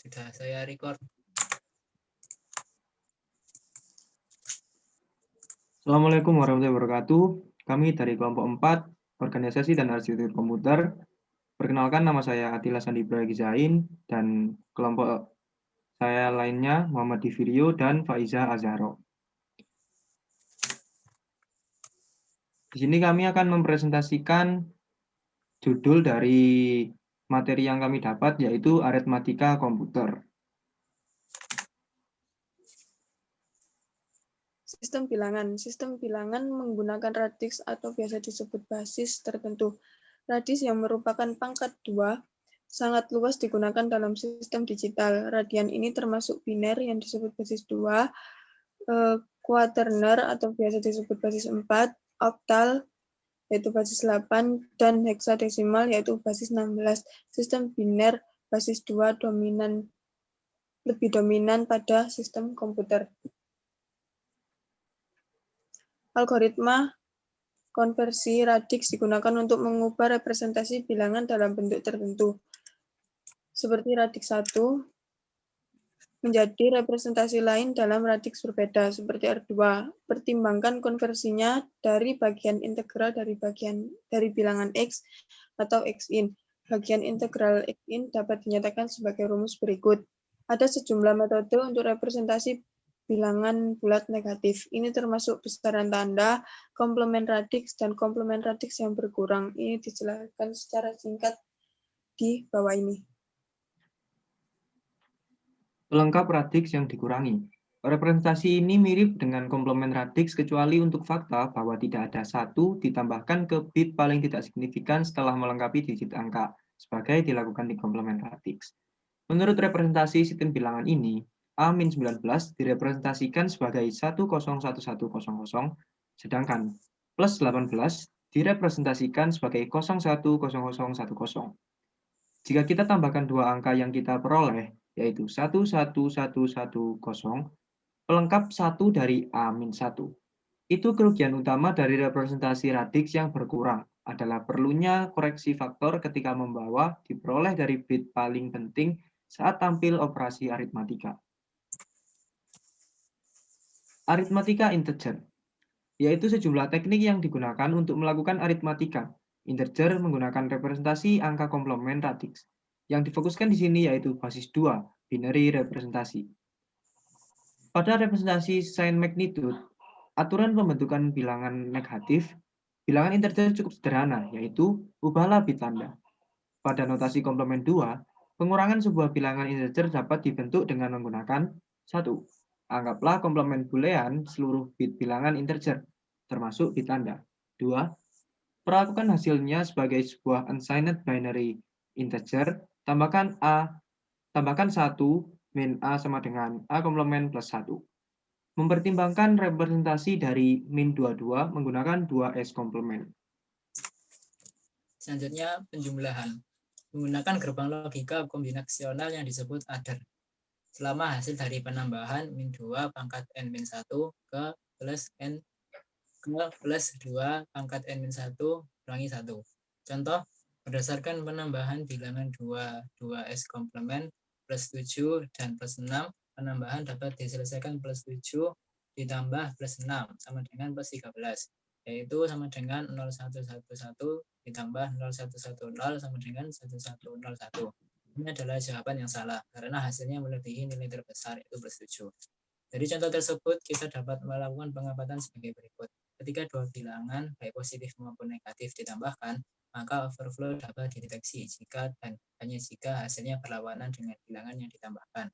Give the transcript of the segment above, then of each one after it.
Sudah saya record. Assalamualaikum warahmatullahi wabarakatuh. Kami dari kelompok 4, Organisasi dan Arsitektur Komputer. Perkenalkan, nama saya Atila Sandi Zain dan kelompok saya lainnya Muhammad Divirio dan Faiza Azharo. Di sini kami akan mempresentasikan judul dari materi yang kami dapat, yaitu aritmatika komputer. Sistem bilangan. Sistem bilangan menggunakan radix atau biasa disebut basis tertentu. Radix yang merupakan pangkat 2 sangat luas digunakan dalam sistem digital. Radian ini termasuk biner yang disebut basis 2, quaterner atau biasa disebut basis 4, oktal yaitu basis 8, dan heksadesimal yaitu basis 16. Sistem biner basis 2 lebih dominan pada sistem komputer. Algoritma konversi radix digunakan untuk mengubah representasi bilangan dalam bentuk tertentu. Seperti radix 1 menjadi representasi lain dalam radix berbeda, seperti R2. Pertimbangkan konversinya dari bagian integral dari bilangan X atau Xin. Bagian integral Xin dapat dinyatakan sebagai rumus berikut. Ada sejumlah metode untuk representasi bilangan bulat negatif. Ini termasuk besaran tanda, komplement radix, dan komplement radix yang berkurang. Ini dijelaskan secara singkat di bawah ini. Pelengkap radix yang dikurangi. Representasi ini mirip dengan komplement radix kecuali untuk fakta bahwa tidak ada 1 ditambahkan ke bit paling tidak signifikan setelah melengkapi digit angka, sebagai dilakukan di komplement radix. Menurut representasi sistem bilangan ini, A-19 direpresentasikan sebagai 101100, sedangkan plus 18 direpresentasikan sebagai 010010. Jika kita tambahkan dua angka yang kita peroleh, yaitu 11110, pelengkap 1 dari A-1. Itu kerugian utama dari representasi radix yang berkurang adalah perlunya koreksi faktor ketika membawa diperoleh dari bit paling penting saat tampil operasi aritmatika. Aritmatika integer, yaitu sejumlah teknik yang digunakan untuk melakukan aritmatika. Integer menggunakan representasi angka komplement radix. Yang difokuskan di sini yaitu basis 2, binary representasi. Pada representasi sign magnitude, aturan pembentukan bilangan negatif, bilangan integer cukup sederhana, yaitu ubahlah bit tanda. Pada notasi komplement 2, pengurangan sebuah bilangan integer dapat dibentuk dengan menggunakan 1. Anggaplah komplement boolean seluruh bit bilangan integer, termasuk bit tanda. 2. Perlakukan hasilnya sebagai sebuah unsigned binary integer, tambahkan 1 min A sama dengan A komplement plus 1. Mempertimbangkan representasi dari min 22 menggunakan 2S komplement. Selanjutnya penjumlahan. Menggunakan gerbang logika kombinasional yang disebut adder. Selama hasil dari penambahan min 2 pangkat n min 1 ke plus 2 pangkat n min 1 kurangi 1. Contoh, berdasarkan penambahan bilangan 2S komplement plus 7 dan plus 6, penambahan dapat diselesaikan plus 7 ditambah plus 6 sama dengan plus 13, yaitu sama dengan 0111 ditambah 0110 sama dengan 1101. Ini adalah jawaban yang salah, karena hasilnya melebihi nilai terbesar, yaitu plus 7. Dari contoh tersebut, kita dapat melakukan pengamatan sebagai berikut. Ketika dua bilangan, baik positif maupun negatif ditambahkan, maka overflow dapat dideteksi jika dan hanya jika hasilnya berlawanan dengan bilangan yang ditambahkan.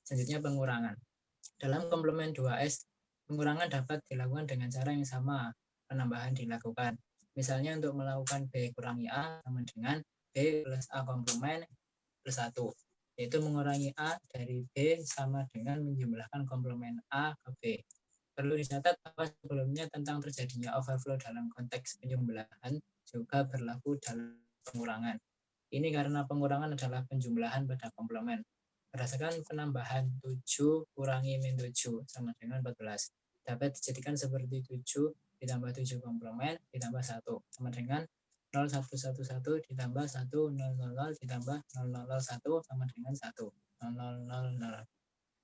Selanjutnya pengurangan. Dalam komplement 2S, pengurangan dapat dilakukan dengan cara yang sama, penambahan dilakukan. Misalnya untuk melakukan B kurangi A sama dengan B plus A komplement plus 1, yaitu mengurangi A dari B sama dengan menjumlahkan komplement A ke B. Perlu dicatat bahwa sebelumnya tentang terjadinya overflow dalam konteks penjumlahan juga berlaku dalam pengurangan. Ini karena pengurangan adalah penjumlahan pada komplement. Berdasarkan penambahan 7 kurangi min 7 sama dengan 14. Dapat dijadikan seperti 7 ditambah 7 komplement ditambah 1 sama dengan 0111 ditambah 1000 ditambah 0001 sama dengan 1000.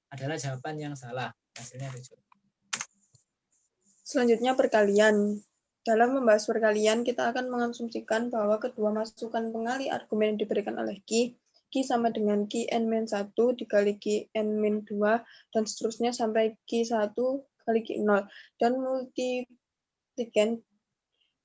Adalah jawaban yang salah. Hasilnya 7. Selanjutnya perkalian. Dalam membahas perkalian, kita akan mengasumsikan bahwa kedua masukan pengali argumen yang diberikan oleh Q sama dengan Q n-1 dikali Q n-2, dan seterusnya sampai Q1 kali Q0. Dan multiplikand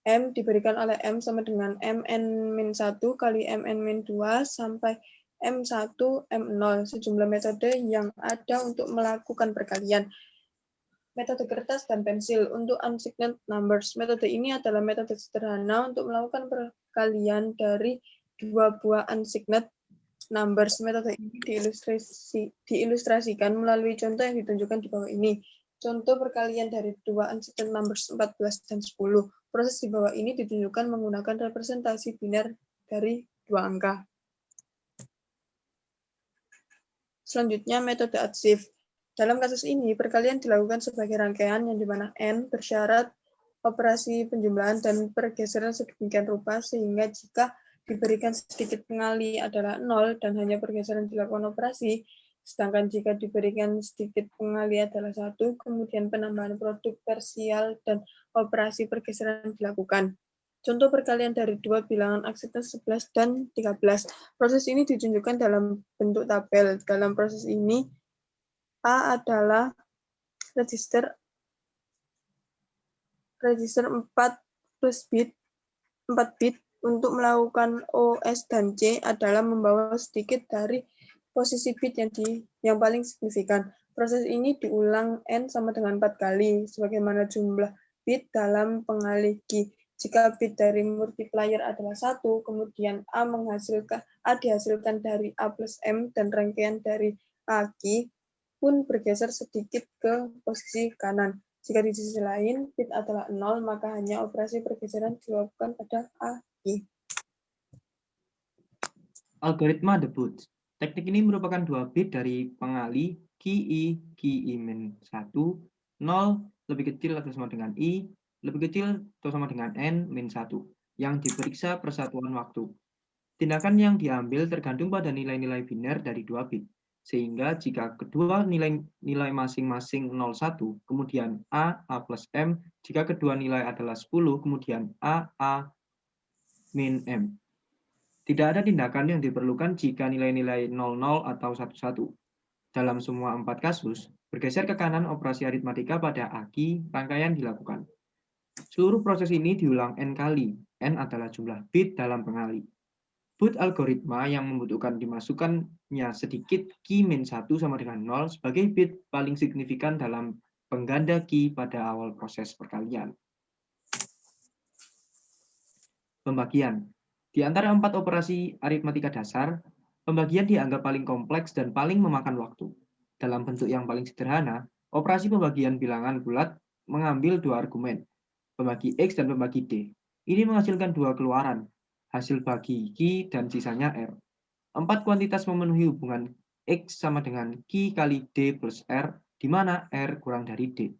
M diberikan oleh M sama dengan Mn-1 kali Mn-2 sampai M1, M0, sejumlah metode yang ada untuk melakukan perkalian. Metode kertas dan pensil untuk unsigned numbers. Metode ini adalah metode sederhana untuk melakukan perkalian dari dua buah unsigned numbers. Metode ini diilustrasikan melalui contoh yang ditunjukkan di bawah ini. Contoh perkalian dari dua unsigned numbers 14 dan 10. Proses di bawah ini ditunjukkan menggunakan representasi biner dari dua angka. Selanjutnya metode adsif. Dalam kasus ini, perkalian dilakukan sebagai rangkaian yang dimana N bersyarat operasi penjumlahan dan pergeseran sedemikian rupa sehingga jika diberikan sedikit pengali adalah 0 dan hanya pergeseran dilakukan operasi, sedangkan jika diberikan sedikit pengali adalah 1, kemudian penambahan produk parsial dan operasi pergeseran dilakukan. Contoh perkalian dari dua bilangan aksesnya 11 dan 13. Proses ini ditunjukkan dalam bentuk tabel. Dalam proses ini, A adalah register 4 bit. Untuk melakukan O, S, dan C adalah membawa sedikit dari posisi bit yang paling signifikan. Proses ini diulang N sama dengan 4 kali, sebagaimana jumlah bit dalam pengali Q. Jika bit dari multiplier adalah 1, kemudian A dihasilkan dari A plus M dan rangkaian dari A Q pun bergeser sedikit ke posisi kanan. Jika di sisi lain bit adalah 0, maka hanya operasi pergeseran dilakukan pada A Q. Algoritma debut. Teknik ini merupakan 2 bit dari pengali Ki-1, 0 lebih kecil atau sama dengan I, lebih kecil atau sama dengan N-1, yang diperiksa persatuan waktu. Tindakan yang diambil tergantung pada nilai-nilai biner dari 2 bit. Sehingga jika kedua nilai masing-masing 01, kemudian A plus M, jika kedua nilai adalah 10, kemudian A min M. Tidak ada tindakan yang diperlukan jika nilai-nilai 00 atau 11. Dalam semua 4 kasus, bergeser ke kanan operasi aritmatika pada AKI rangkaian dilakukan. Seluruh proses ini diulang N kali. N adalah jumlah bit dalam pengali. Boot algoritma yang membutuhkan dimasukkannya sedikit Q-1 sama dengan 0 sebagai bit paling signifikan dalam pengganda Q pada awal proses perkalian. Pembagian. Di antara 4 operasi aritmatika dasar, pembagian dianggap paling kompleks dan paling memakan waktu. Dalam bentuk yang paling sederhana, operasi pembagian bilangan bulat mengambil 2 argumen, pembagi X dan pembagi D. Ini menghasilkan 2 keluaran, hasil bagi Q dan sisanya R. 4 kuantitas memenuhi hubungan X sama dengan Q kali D plus R, di mana R kurang dari D.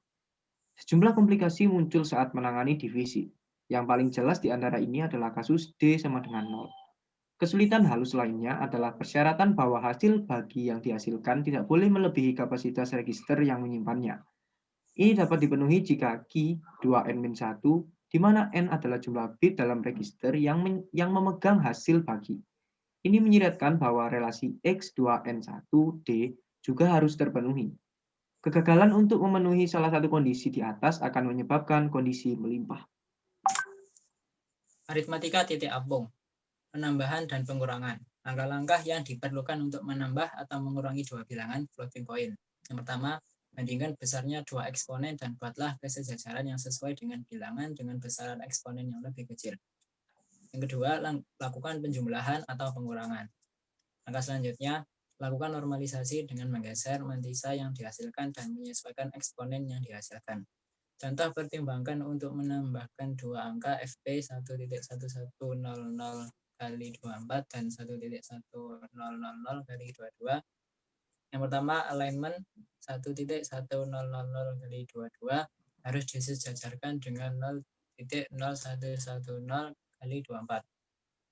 Sejumlah komplikasi muncul saat menangani divisi. Yang paling jelas di antara ini adalah kasus D sama dengan 0. Kesulitan halus lainnya adalah persyaratan bahwa hasil bagi yang dihasilkan tidak boleh melebihi kapasitas register yang menyimpannya. Ini dapat dipenuhi jika Q 2N-1, di mana N adalah jumlah bit dalam register yang memegang hasil bagi. Ini menyiratkan bahwa relasi X2N1D juga harus terpenuhi. Kegagalan untuk memenuhi salah satu kondisi di atas akan menyebabkan kondisi melimpah. Aritmatika titik apung. Penambahan dan pengurangan. Langkah-langkah yang diperlukan untuk menambah atau mengurangi dua bilangan floating point. Yang pertama, bandingkan besarnya dua eksponen dan buatlah kesejajaran yang sesuai dengan bilangan dengan besaran eksponen yang lebih kecil. Yang kedua, lakukan penjumlahan atau pengurangan. Langkah selanjutnya, lakukan normalisasi dengan menggeser mantisa yang dihasilkan dan menyesuaikan eksponen yang dihasilkan. Contoh, pertimbangkan untuk menambahkan dua angka FP 1.1100 kali 24 dan 1.1000 kali 22. Yang pertama, alignment 1.1000 kali 22 harus disejajarkan dengan 0.0110 kali 24.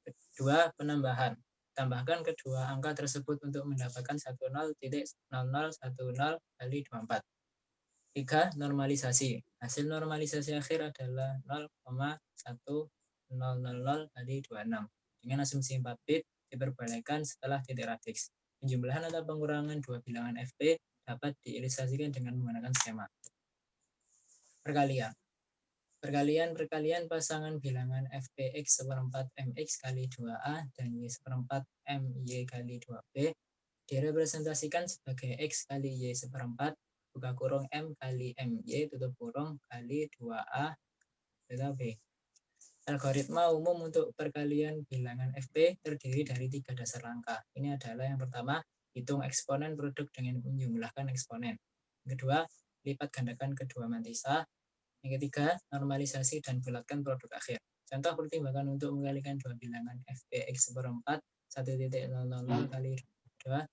Kedua, penambahan. Tambahkan kedua angka tersebut untuk mendapatkan 10.0010 kali 24. 3. Normalisasi. Hasil normalisasi akhir adalah 0,1000 kali 26. Dengan asumsi 4 bit diperbolehkan setelah titik radix. Penjumlahan atau pengurangan dua bilangan FP dapat diilustrasikan dengan menggunakan skema. Perkalian. Perkalian pasangan bilangan FPX seperempat MX kali 2A dan Y seperempat MY kali 2B direpresentasikan sebagai X kali Y seperempat buka kurung M kali MY tutup kurung kali 2A delta B. Algoritma umum untuk perkalian bilangan FP terdiri dari 3 dasar langkah. Ini adalah yang pertama, hitung eksponen produk dengan menjumlahkan eksponen. Yang kedua, lipat gandakan kedua mantisa. Yang ketiga, normalisasi dan bulatkan produk akhir. Contoh pertimbangan untuk mengalikan dua bilangan FPX seperempat 1.000 kali 2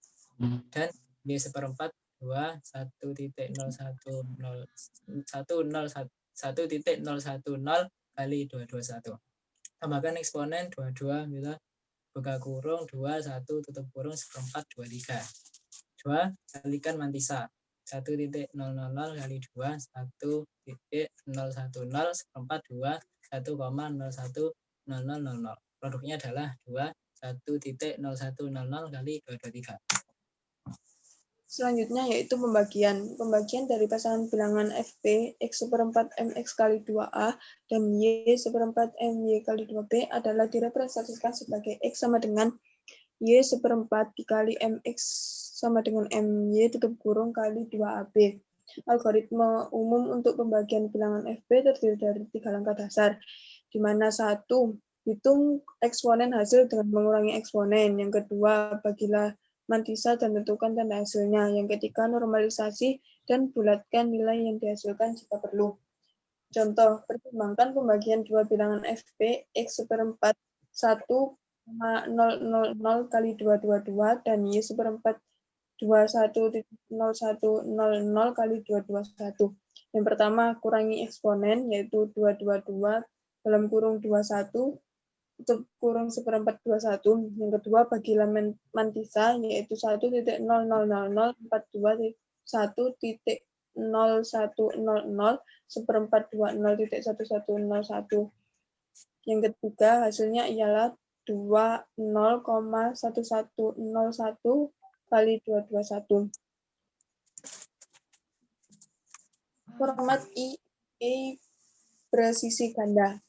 dan Y seperempat 2 1.010 kali 221. Tambahkan eksponen 22 bila buka kurung 21 tutup kurung seperempat 23. 2. Kalikan mantisa 1.000 kali 2 1.010 seperempat 2 1,010000. Produknya adalah 2 1.0100 kali 223. Selanjutnya yaitu pembagian. Pembagian dari pasangan bilangan FP X seperempat MX kali 2A dan Y seperempat MY kali 2B adalah direpresentasikan sebagai X sama dengan Y seperempat dikali MX sama dengan MY tutup kurung kali 2AB. Algoritma umum untuk pembagian bilangan FP terdiri dari 3 langkah dasar, di mana 1. Hitung eksponen hasil dengan mengurangi eksponen. Yang kedua, bagilah mantisa dan tentukan tanda hasilnya. Yang ketiga, normalisasi dan bulatkan nilai yang dihasilkan jika perlu. Contoh, pertimbangkan pembagian dua bilangan FP X seperempat 1,000 kali 222 dan Y seperempat 21.0100 kali 221. Yang pertama, kurangi eksponen, yaitu 222 dalam kurung 21 tutup kurung seperempat 21. Yang kedua, bagilah mantisa, yaitu 1.000.1.0100 seperempat 20.1101. Yang ketiga, hasilnya ialah 20,1101 kali 221. Format IA presisi ganda.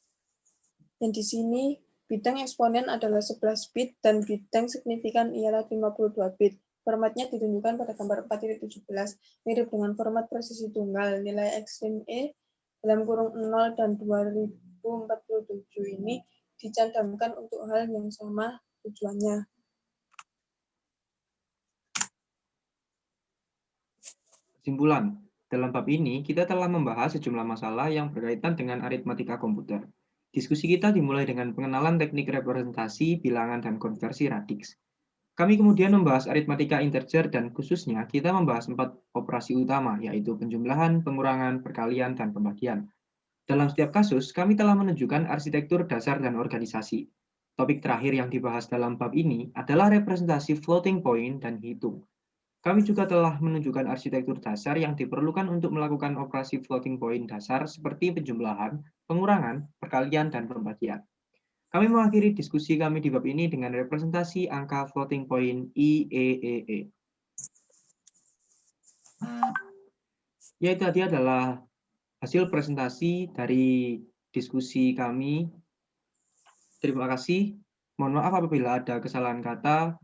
Dan di sini bidang eksponen adalah 11 bit dan bidang signifikan ialah 52 bit. Formatnya ditunjukkan pada gambar 4.17, mirip dengan format presisi tunggal. Nilai ekstrim E dalam kurung 0 dan 2047 ini dicadangkan untuk hal yang sama tujuannya. Kesimpulan, dalam bab ini kita telah membahas sejumlah masalah yang berkaitan dengan aritmatika komputer. Diskusi kita dimulai dengan pengenalan teknik representasi, bilangan, dan konversi radix. Kami kemudian membahas aritmatika integer dan khususnya kita membahas 4 operasi utama, yaitu penjumlahan, pengurangan, perkalian, dan pembagian. Dalam setiap kasus, kami telah menunjukkan arsitektur dasar dan organisasi. Topik terakhir yang dibahas dalam bab ini adalah representasi floating point dan hitung. Kami juga telah menunjukkan arsitektur dasar yang diperlukan untuk melakukan operasi floating point dasar seperti penjumlahan, pengurangan, perkalian, dan pembagian. Kami mengakhiri diskusi kami di bab ini dengan representasi angka floating point IEEE. Ya, itu tadi adalah hasil presentasi dari diskusi kami. Terima kasih. Mohon maaf apabila ada kesalahan kata.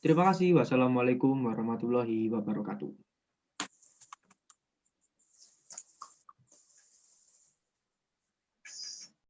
Terima kasih. Wassalamualaikum warahmatullahi wabarakatuh.